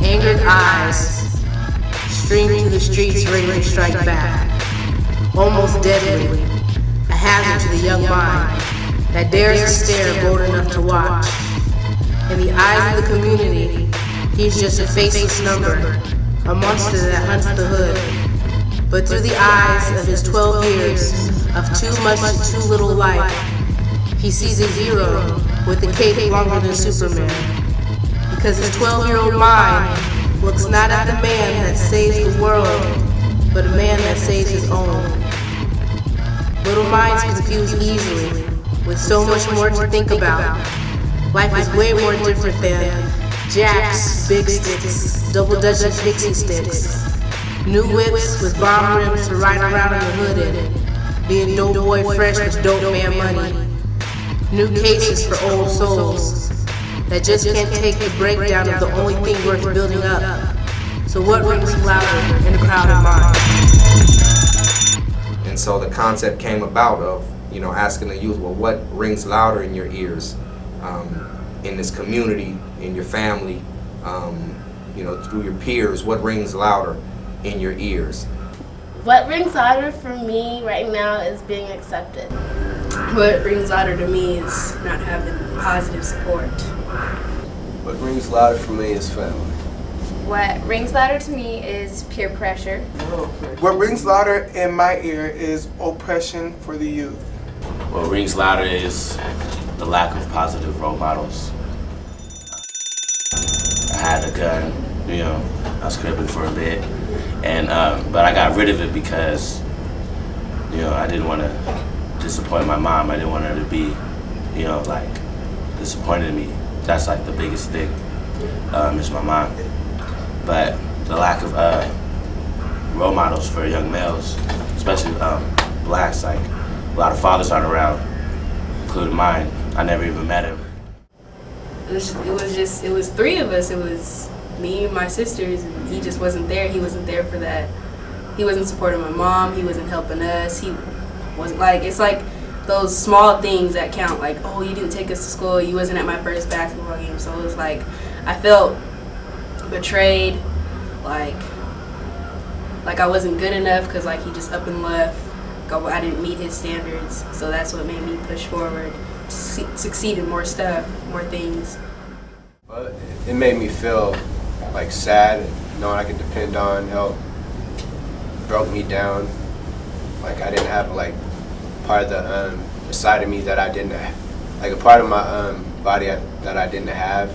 Angered eyes stream to the streets ready to strike back, almost deadly, a hazard to the young mind that dares to stare bold enough to watch. In the eyes of the community, he's just a faceless number, a monster that hunts the hood. But through the eyes of his 12 years of too much and too little life, he sees a hero with a cape longer than Superman. Because his 12-year-old mind looks not at the man that saves the world, but a man that saves his own. Little minds confuse easily, with so much more to think about. Life is way more different than jacks, big sticks, double-dutch pixie sticks, new whips with bomb rims to ride around in the hood in, being dope boy fresh with dope man money, new cases for old souls that just can't take the breakdown of the only thing worth building up. So what rings louder in a crowded mind? And so the concept came about of, asking the youth, well, what rings louder in your ears, in this community, in your family, through your peers, what rings louder in your ears? What rings louder for me right now is being accepted. What rings louder to me is not having positive support. What rings louder for me is family. What rings louder to me is peer pressure. What rings louder in my ear is oppression for the youth. What rings louder is the lack of positive role models. I had a gun, I was crippling for a bit, and but I got rid of it because, I didn't want to disappoint my mom. I didn't want her to be, disappointed in me. That's like the biggest thing, is my mom. But the lack of role models for young males, especially blacks, like a lot of fathers aren't around, including mine. I never even met him. It was three of us. It was me and my sisters, and he just wasn't there. He wasn't there for that. He wasn't supporting my mom. He wasn't helping us. He wasn't it's like those small things that count. Like, oh, you didn't take us to school. You wasn't at my first basketball game. So it was like, I felt betrayed, like I wasn't good enough because he just up and left. I didn't meet his standards. So that's what made me push forward to succeed in more stuff, more things. Well, it made me feel sad, knowing I could depend on help. Broke me down. I didn't have part of the side of me that I didn't have, a part of my body that I didn't have,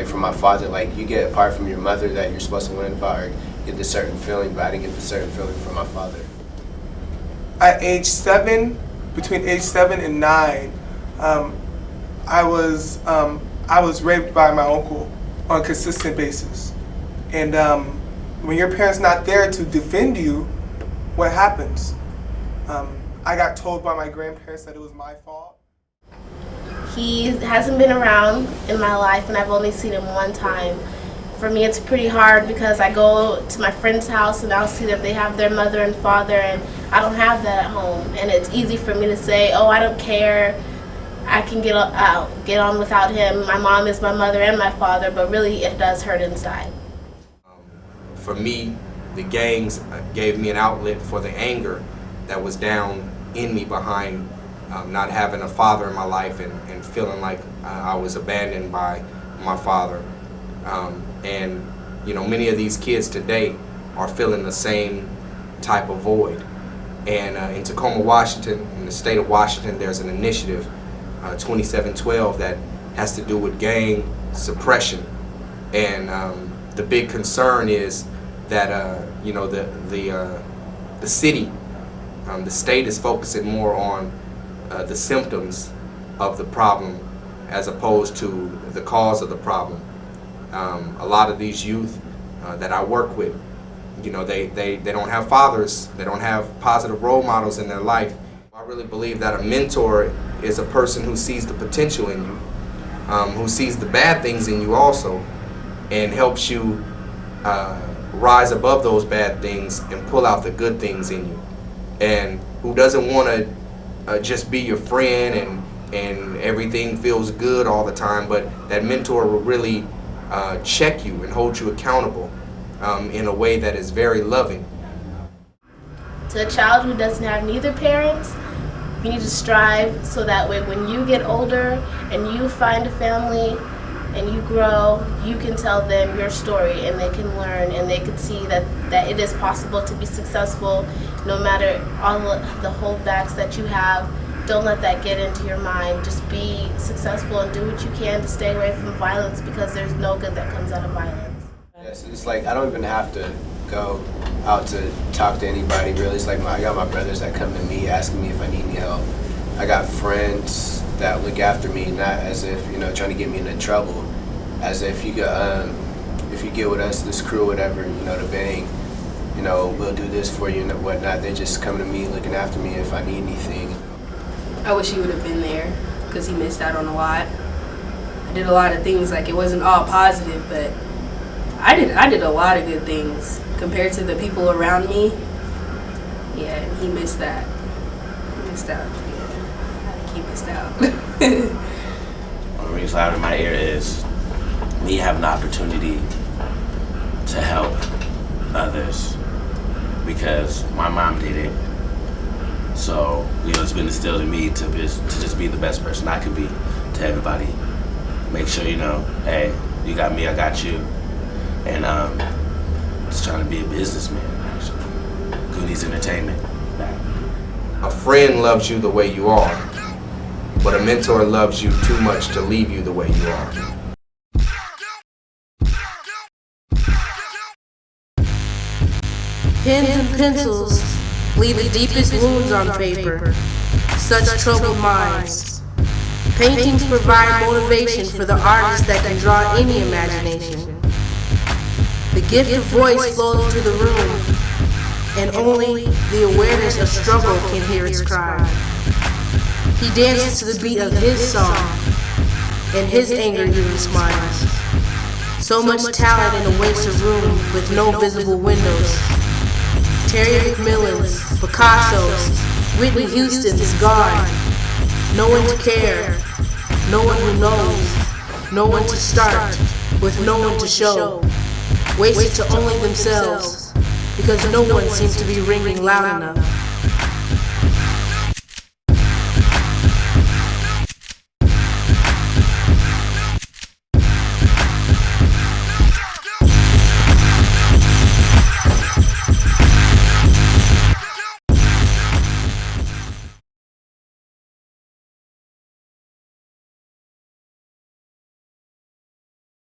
from my father. You get a part from your mother that you're supposed to learn about or get this certain feeling, but I didn't get the certain feeling from my father. At age 7, between age 7 and 9, I was raped by my uncle on a consistent basis. And when your parents not there to defend you, what happens? I got told by my grandparents that it was my fault. He hasn't been around in my life, and I've only seen him one time. For me, it's pretty hard because I go to my friend's house and I'll see that they have their mother and father, and I don't have that at home. And it's easy for me to say, oh, I don't care. I can get on without him. My mom is my mother and my father, but really it does hurt inside. For me, the gangs gave me an outlet for the anger that was down in me behind not having a father in my life and feeling like I was abandoned by my father. And many of these kids today are feeling the same type of void. And in Tacoma, Washington, in the state of Washington, there's an initiative, 2712, that has to do with gang suppression. And the big concern is that the city, the state is focusing more on the symptoms of the problem as opposed to the cause of the problem. A lot of these youth that I work with, they don't have fathers, they don't have positive role models in their life. I really believe that a mentor is a person who sees the potential in you, who sees the bad things in you also, and helps you rise above those bad things and pull out the good things in you, and who doesn't want to just be your friend and everything feels good all the time, but that mentor will really check you and hold you accountable in a way that is very loving. To a child who doesn't have neither parents, you need to strive so that way when you get older and you find a family and you grow, you can tell them your story and they can learn and they can see that it is possible to be successful no matter all the holdbacks that you have. Don't let that get into your mind. Just be successful and do what you can to stay away from violence, because there's no good that comes out of violence. Yes, it's like I don't even have to go out to talk to anybody really. It's like I got my brothers that come to me asking me if I need any help. I got friends that look after me, not as if, trying to get me into trouble, as if you go, if you get with us, this crew, whatever, the bang, we'll do this for you and whatnot. They just come to me looking after me if I need anything. I wish he would have been there, because he missed out on a lot. I did a lot of things, like it wasn't all positive, but I did a lot of good things compared to the people around me. Yeah, he missed that. He missed out. Yeah, I think he missed out. What rings loud in my ear is me having the opportunity to help others because my mom did it. So, it's been instilled in me to just be the best person I can be to everybody. Make sure, hey, you got me, I got you. And just trying to be a businessman, actually. Goodies Entertainment. A friend loves you the way you are, but a mentor loves you too much to leave you the way you are. Pens and pencils leave the deepest wounds on paper, such troubled minds. Paintings provide motivation for the artist that can draw any imagination. The gift of voice flows through the room, and only the awareness of struggle can hear its cry. He dances to the beat of his song, and his anger even smiles. So much talent in a wasted room with no visible windows. Terry McMillan's, Picasso's, Whitney Houston's gone. No one to care, no one who knows, no one to start, with no one to show. Wasted to only themselves, because no one seems to be ringing loud enough.